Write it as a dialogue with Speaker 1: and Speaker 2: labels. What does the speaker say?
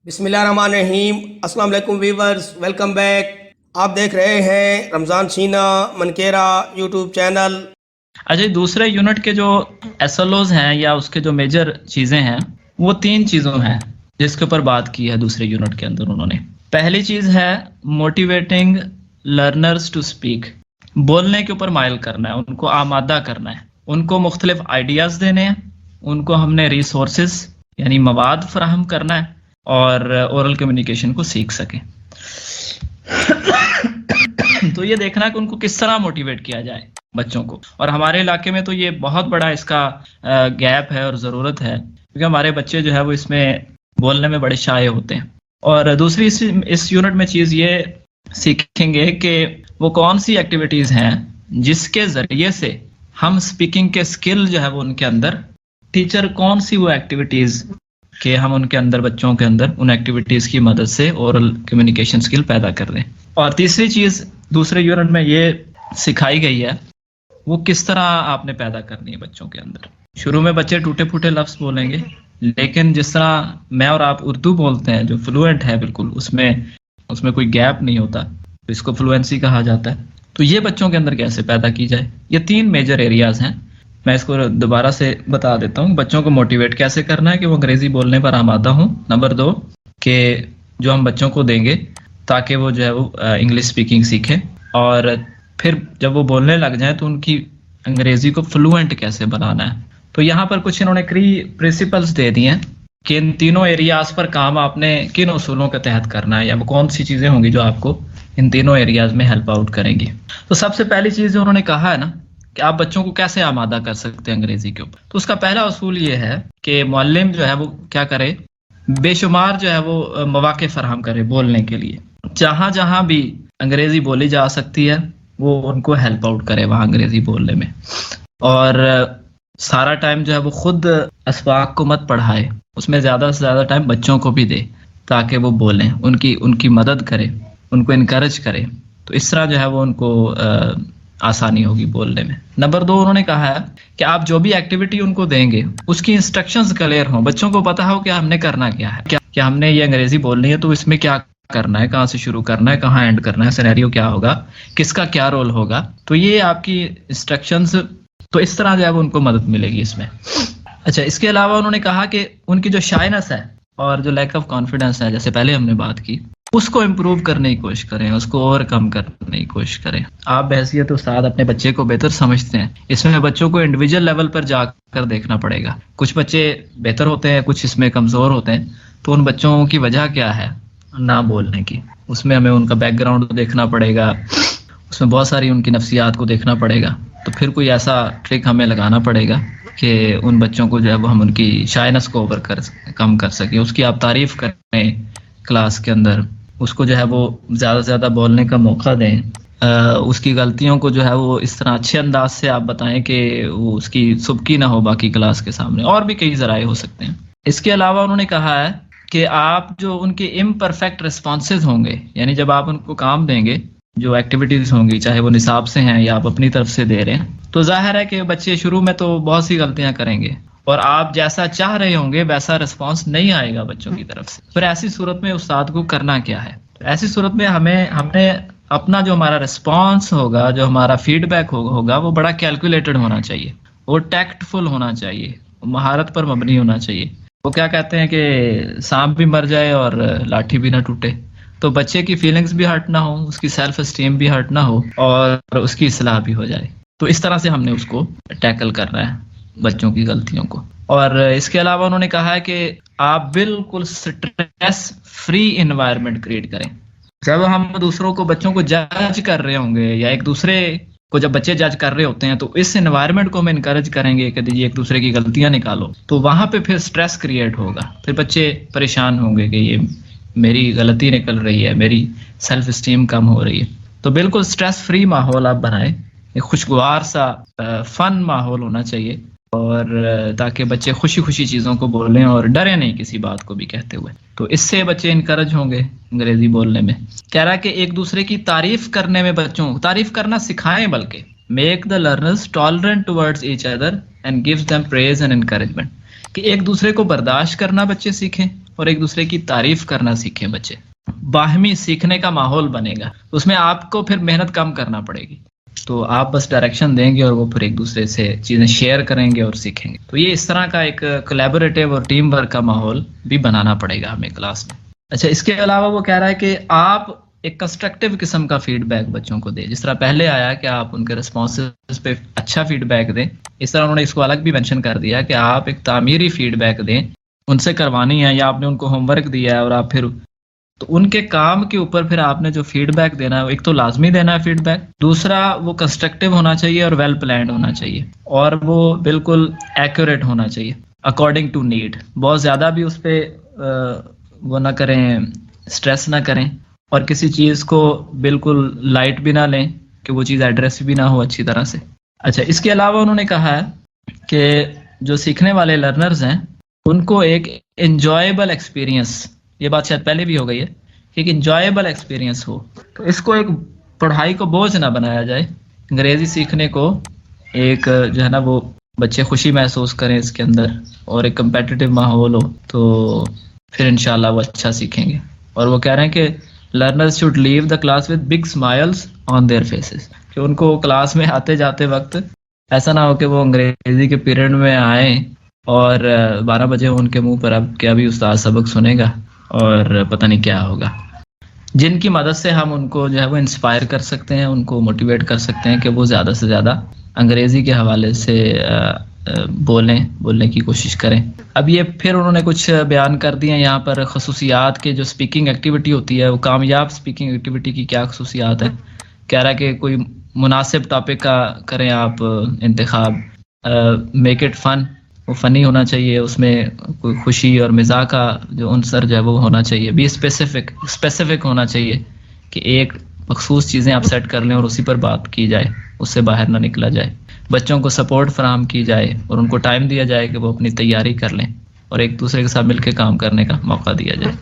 Speaker 1: بسم اللہ الرحمن الرحیم۔ السلام علیکم ویورز، ویلکم بیک۔ آپ دیکھ رہے ہیں رمضان سینا منکیرا یوٹیوب چینل۔
Speaker 2: اچھا، دوسرے یونٹ کے جو ایس ایل اوز ہیں یا اس کے جو میجر چیزیں ہیں وہ 3 چیزوں ہیں جس کے اوپر بات کی ہے دوسرے یونٹ کے اندر انہوں نے۔ پہلی چیز ہے موٹیویٹنگ لرنرز ٹو اسپیک، بولنے کے اوپر مائل کرنا ہے، ان کو آمادہ کرنا ہے، ان کو مختلف آئیڈیاز دینے ہیں، ان کو ہم نے ریسورسز یعنی مواد فراہم کرنا ہے اور اورل کمیونیکیشن کو سیکھ سکیں۔ تو یہ دیکھنا ہے کہ ان کو کس طرح موٹیویٹ کیا جائے بچوں کو، اور ہمارے علاقے میں تو یہ بہت بڑا اس کا گیپ ہے اور ضرورت ہے، کیونکہ ہمارے بچے جو ہے وہ اس میں بولنے میں بڑے شائع ہوتے ہیں۔ اور دوسری اس یونٹ میں چیز یہ سیکھیں گے کہ وہ کون سی ایکٹیویٹیز ہیں جس کے ذریعے سے ہم اسپیکنگ کے اسکل جو ہے وہ ان کے اندر، ٹیچر کون سی وہ ایکٹیویٹیز کہ ہم ان کے اندر بچوں کے اندر ان ایکٹیویٹیز کی مدد سے اورل کمیونیکیشن اسکل پیدا کر دیں۔ اور تیسری چیز دوسرے یونٹ میں یہ سکھائی گئی ہے وہ کس طرح آپ نے پیدا کرنی ہے بچوں کے اندر۔ شروع میں بچے ٹوٹے پھوٹے لفظ بولیں گے، لیکن جس طرح میں اور آپ اردو بولتے ہیں جو فلوئنٹ ہے بالکل، اس میں کوئی گیپ نہیں ہوتا، تو اس کو فلوئنسی کہا جاتا ہے۔ تو یہ بچوں کے اندر کیسے پیدا کی جائے، یہ 3 میجر ایریاز ہیں۔ میں اس کو دوبارہ سے بتا دیتا ہوں۔ بچوں کو موٹیویٹ کیسے کرنا ہے کہ وہ انگریزی بولنے پر آمادہ ہوں۔ نمبر 2 کہ جو ہم بچوں کو دیں گے تاکہ وہ جو ہے وہ انگلش اسپیکنگ سیکھیں، اور پھر جب وہ بولنے لگ جائیں تو ان کی انگریزی کو فلوئنٹ کیسے بنانا ہے۔ تو یہاں پر کچھ انہوں نے پرنسپلز دے دی ہیں کہ ان تینوں ایریاز پر کام آپ نے کن اصولوں کے تحت کرنا ہے، یا وہ کون سی چیزیں ہوں گی جو آپ کو ان تینوں ایریاز میں ہیلپ آؤٹ کریں گی۔ تو سب سے پہلی چیز جو انہوں نے کہا ہے نا کہ آپ بچوں کو کیسے آمادہ کر سکتے ہیں انگریزی کے اوپر، تو اس کا پہلا اصول یہ ہے کہ معلم جو ہے وہ کیا کرے، بے شمار جو ہے وہ مواقع فراہم کرے بولنے کے لیے، جہاں جہاں بھی انگریزی بولی جا سکتی ہے وہ ان کو ہیلپ آؤٹ کرے وہاں انگریزی بولنے میں، اور سارا ٹائم جو ہے وہ خود اسباق کو مت پڑھائے، اس میں زیادہ سے زیادہ ٹائم بچوں کو بھی دے تاکہ وہ بولیں، ان کی مدد کرے، ان کو انکریج کرے، تو اس طرح جو ہے وہ ان کو آسانی ہوگی بولنے میں۔ نمبر 2 انہوں نے کہا ہے کہ آپ جو بھی ایکٹیویٹی ان کو دیں گے اس کی انسٹرکشنز کلیئر ہوں، بچوں کو پتہ ہو کہ ہم نے کرنا کیا ہے، کہ ہم نے یہ انگریزی بولنی ہے تو اس میں کیا کرنا ہے، کہاں سے شروع کرنا ہے، کہاں اینڈ کرنا ہے، سینیریو کیا ہوگا، کس کا کیا رول ہوگا، تو یہ آپ کی انسٹرکشنز، تو اس طرح جو ہے وہ ان کو مدد ملے گی اس میں۔ اچھا، اس کے علاوہ انہوں نے کہا کہ ان کی جو شائنس ہے اور جو لیک آف کانفیڈنس ہے، جیسے پہلے ہم نے بات کی، اس کو امپروو کرنے کی کوشش کریں، اس کو اوور کم کرنے کی کوشش کریں۔ آپ بحیثیت استاد اپنے بچے کو بہتر سمجھتے ہیں، اس میں بچوں کو انڈیویجول لیول پر جا کر دیکھنا پڑے گا۔ کچھ بچے بہتر ہوتے ہیں، کچھ اس میں کمزور ہوتے ہیں، تو ان بچوں کی وجہ کیا ہے نہ بولنے کی، اس میں ہمیں ان کا بیک گراؤنڈ دیکھنا پڑے گا، اس میں بہت ساری ان کی نفسیات کو دیکھنا پڑے گا، تو پھر کوئی ایسا ٹرک ہمیں لگانا پڑے گا کہ ان بچوں کو جو ہے وہ ہم ان کی شائنس کو کم کر سکیں، اس کی آپ تعریف کریں کلاس کے اندر، اس کو جو ہے وہ زیادہ سے زیادہ بولنے کا موقع دیں، اس کی غلطیوں کو جو ہے وہ اس طرح اچھے انداز سے آپ بتائیں کہ وہ اس کی سبکی نہ ہو باقی کلاس کے سامنے، اور بھی کئی ذرائع ہو سکتے ہیں۔ اس کے علاوہ انہوں نے کہا ہے کہ آپ جو ان کے امپرفیکٹ رسپانسز ہوں گے، یعنی جب آپ ان کو کام دیں گے، جو ایکٹیویٹیز ہوں گی، چاہے وہ نصاب سے ہیں یا آپ اپنی طرف سے دے رہے ہیں، تو ظاہر ہے کہ بچے شروع میں تو بہت سی غلطیاں کریں گے، اور آپ جیسا چاہ رہے ہوں گے ویسا رسپانس نہیں آئے گا بچوں کی طرف سے۔ پھر ایسی صورت میں استاد کو کرنا کیا ہے؟ ایسی صورت میں ہم نے اپنا جو ہمارا رسپانس ہوگا، جو ہمارا فیڈ بیک ہوگا، وہ بڑا کیلکولیٹڈ ہونا چاہیے، وہ ٹیکٹ فل ہونا چاہیے، مہارت پر مبنی ہونا چاہیے۔ وہ کیا کہتے ہیں کہ سانپ بھی مر جائے اور لاٹھی بھی نہ ٹوٹے، تو بچے کی فیلنگز بھی ہرٹ نہ ہو، اس کی سیلف اسٹیم بھی ہرٹ نہ ہو، اور اس کی اصلاح بھی ہو جائے۔ تو اس طرح سے ہم نے اس کو ٹیکل کرنا ہے بچوں کی غلطیوں کو۔ اور اس کے علاوہ انہوں نے کہا ہے کہ آپ بالکل سٹریس فری انوائرمنٹ کریٹ کریں۔ جب ہم دوسروں کو، بچوں کو جج کر رہے ہوں گے، یا ایک دوسرے کو جب بچے جج کر رہے ہوتے ہیں، تو اس انوائرمنٹ کو ہم انکریج کریں گے کہ یہ ایک دوسرے کی غلطیاں نکالو، تو وہاں پہ پھر سٹریس کریٹ ہوگا، پھر بچے پریشان ہوں گے کہ یہ میری غلطی نکل رہی ہے، میری سیلف اسٹیم کم ہو رہی ہے۔ تو بالکل سٹریس فری ماحول آپ بنائیں، ایک خوشگوار سا فن ماحول ہونا چاہیے، اور تاکہ بچے خوشی خوشی چیزوں کو بولیں اور ڈرے نہیں کسی بات کو بھی کہتے ہوئے، تو اس سے بچے انکریج ہوں گے انگریزی بولنے میں۔ کہہ رہا ہے کہ ایک دوسرے کی تعریف کرنے میں بچوں کو تعریف کرنا سکھائیں، بلکہ make the learners tolerant towards each other and gives them praise and encouragement, کہ ایک دوسرے کو برداشت کرنا بچے سیکھیں اور ایک دوسرے کی تعریف کرنا سیکھیں بچے. باہمی سیکھنے کا ماحول بنے گا, اس میں آپ کو پھر محنت کم کرنا پڑے گی. تو آپ بس ڈائریکشن دیں گے اور وہ پھر ایک دوسرے سے چیزیں شیئر کریں گے اور سیکھیں گے. تو یہ اس طرح کا ایک کولیبوریٹیو اور ٹیم ورک کا ماحول بھی بنانا پڑے گا ہمیں کلاس میں. اچھا, اس کے علاوہ وہ کہہ رہا ہے کہ آپ ایک کنسٹرکٹیو قسم کا فیڈ بیک بچوں کو دیں. جس طرح پہلے آیا کہ آپ ان کے رسپانسز پہ اچھا فیڈ بیک دیں, اس طرح انہوں نے اس کو الگ بھی مینشن کر دیا کہ آپ ایک تعمیری فیڈ بیک دیں. ان سے کروانی ہے یا آپ نے ان کو ہوم ورک دیا ہے اور آپ پھر تو ان کے کام کے اوپر پھر آپ نے جو فیڈ بیک دینا ہے, ایک تو لازمی دینا ہے فیڈ بیک, دوسرا وہ کنسٹرکٹیو ہونا چاہیے اور ویل پلانڈ ہونا چاہیے, اور وہ بالکل ایکوریٹ ہونا چاہیے اکارڈنگ ٹو نیڈ. بہت زیادہ بھی اس پہ وہ نہ کریں, اسٹریس نہ کریں, اور کسی چیز کو بالکل لائٹ بھی نہ لیں کہ وہ چیز ایڈریس بھی نہ ہو اچھی طرح سے. اچھا, اس کے علاوہ انہوں نے کہا ہے کہ جو سیکھنے والے لرنرز ہیں ان کو ایک انجوائبل ایکسپیرینس, یہ بات شاید پہلے بھی ہو گئی ہے, کہ ایک انجوائبل ایکسپیرینس ہو. تو اس کو ایک پڑھائی کو بوجھ نہ بنایا جائے, انگریزی سیکھنے کو ایک جو ہے نا وہ بچے خوشی محسوس کریں اس کے اندر, اور ایک کمپیٹیٹیو ماحول ہو, تو پھر انشاءاللہ وہ اچھا سیکھیں گے. اور وہ کہہ رہے ہیں کہ learners should leave the class with big smiles on their faces, کہ ان کو کلاس میں آتے جاتے وقت ایسا نہ ہو کہ وہ انگریزی کے پیریڈ میں آئیں اور 12 بجے ان کے منہ پر اب کہ ابھی استاد سبق سنے گا اور پتہ نہیں کیا ہوگا. جن کی مدد سے ہم ان کو جو ہے وہ انسپائر کر سکتے ہیں, ان کو موٹیویٹ کر سکتے ہیں کہ وہ زیادہ سے زیادہ انگریزی کے حوالے سے بولنے کی کوشش کریں. اب یہ پھر انہوں نے کچھ بیان کر دیے یہاں پر خصوصیات کے, جو سپیکنگ ایکٹیویٹی ہوتی ہے وہ کامیاب سپیکنگ ایکٹیویٹی کی کیا خصوصیات ہے. کہہ رہا ہے کہ کوئی مناسب ٹاپک کا کریں آپ انتخاب, میک اٹ فن, وہ فنی ہونا چاہیے, اس میں کوئی خوشی اور مزاح کا جو عنصر جو ہے وہ ہونا چاہیے. بھی اسپیسیفک ہونا چاہیے کہ ایک مخصوص چیزیں آپ سیٹ کر لیں اور اسی پر بات کی جائے, اس سے باہر نہ نکلا جائے. بچوں کو سپورٹ فراہم کی جائے اور ان کو ٹائم دیا جائے کہ وہ اپنی تیاری کر لیں, اور ایک دوسرے کے ساتھ مل کے کام کرنے کا موقع دیا جائے.